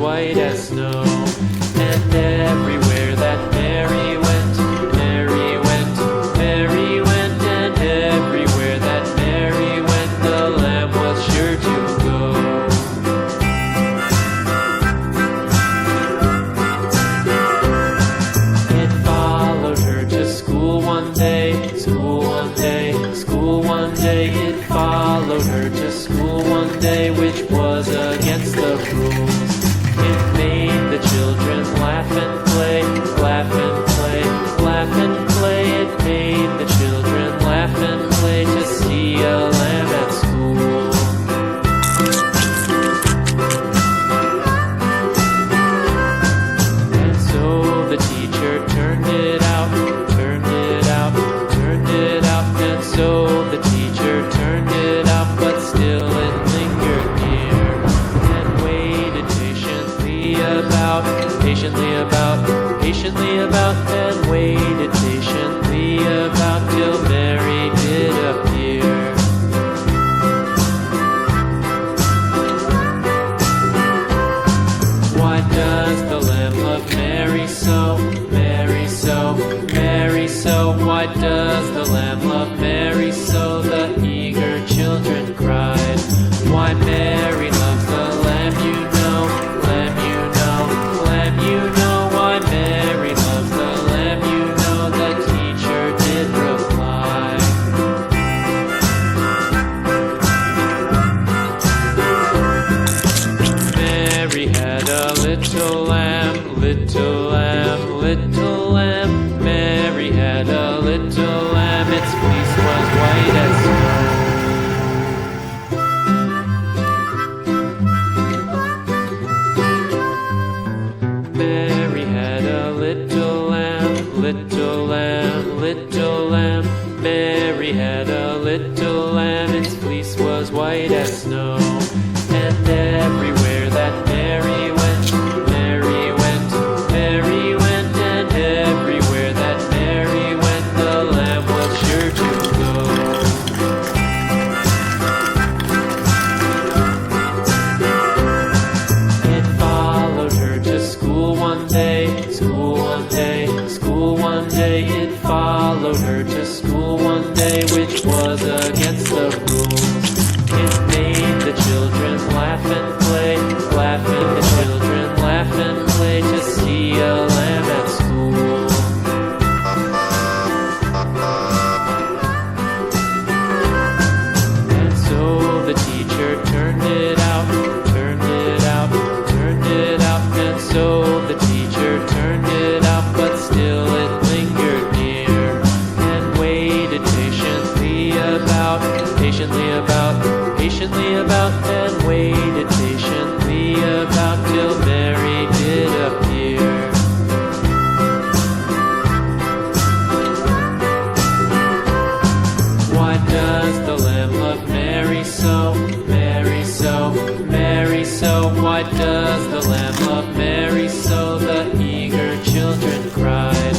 white as snow. And everywhere that Mary went, Mary went, Mary went, and everywhere that Mary went, the lamb was sure to go. It followed her to school one day, school one day, school one day. It followed her to school one day, which was against the rules. It made the children laugh and play, laugh and play, laugh and play. It made the children laugh and play to see a lamb at school. And so the teacher turned it out, turned it out, turned it out. And so the teacher turned it out, but still it lingered near, and waited patiently about, patiently about, and waited patiently about till Mary did appear. Why does the lamb love Mary so, Mary so, Mary so? Why does the lamb love Mary so? The eager children cried. Why Mary loves the lamb, you know, lamb, you know, lamb, you know. Why Mary loves the lamb, you know, the teacher did reply. Mary had a little lamb, little lamb, little lamb. Mary had a little lamb, its fleece was white as snow. Mary had a little lamb, little lamb, little lamb. Mary had a little lamb, its fleece was white as snow. And everywhere that Mary went, Mary went, Mary went, and everywhere that Mary went, the lamb was sure to go. It followed her to school one day, school one day, school one day. It followed her to school one day, which was against the rules. It made the children laugh and play, laugh and the children laugh and play to see a lamb at school. And so the teacher turned it out, turned it out, turned it out. And so the teacher turned it out, but still it lingered near, and waited patiently about, patiently about, patiently about, and waited patiently about till Mary did appear. Why does the lamb love Mary so, Mary so, Mary so? Why does the lamb love Mary so? The eager children cried.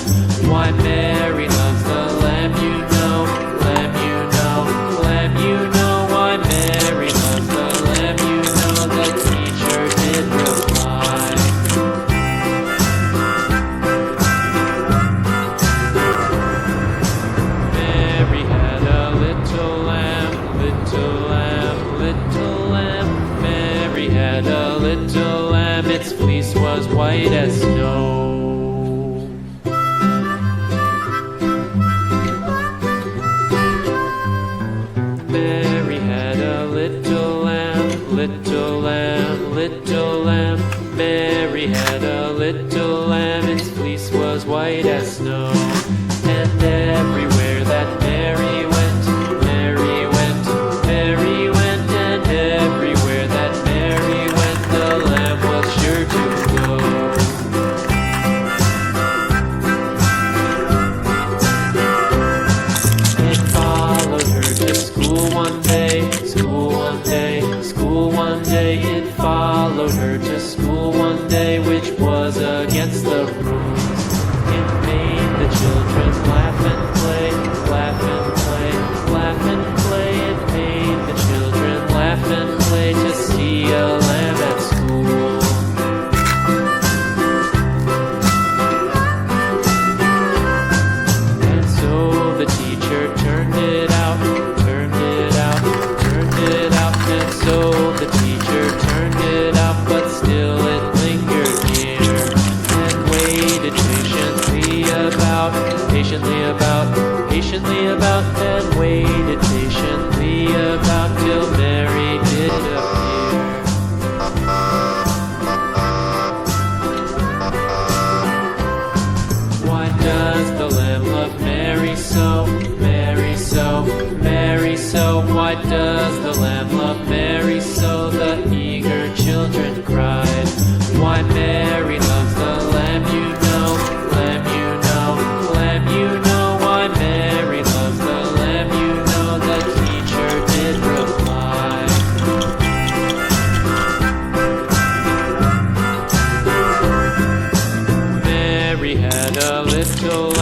Why Mary loves the lamb, you know, lamb, you know, lamb, you know. Why Mary loves the lamb, you know, the teacher did reply. Mary had a little lamb, little lamb, little lamb. Mary had a little lamb, its fleece was white as snow. Mary had a little lamb, little lamb, little lamb. Mary had a little lamb, its fleece was white as snow. And everywhere that Mary went, Mary went, Mary went, and everywhere that Mary went, the lamb was sure to go. It followed her to school one day, school one day, school one day. It followed her to school one day, which was against the rules. It made the children Mary loves the lamb, you know. Lamb, you know. Lamb, you know why Mary loves the lamb, you know. The teacher did reply. Mary had a little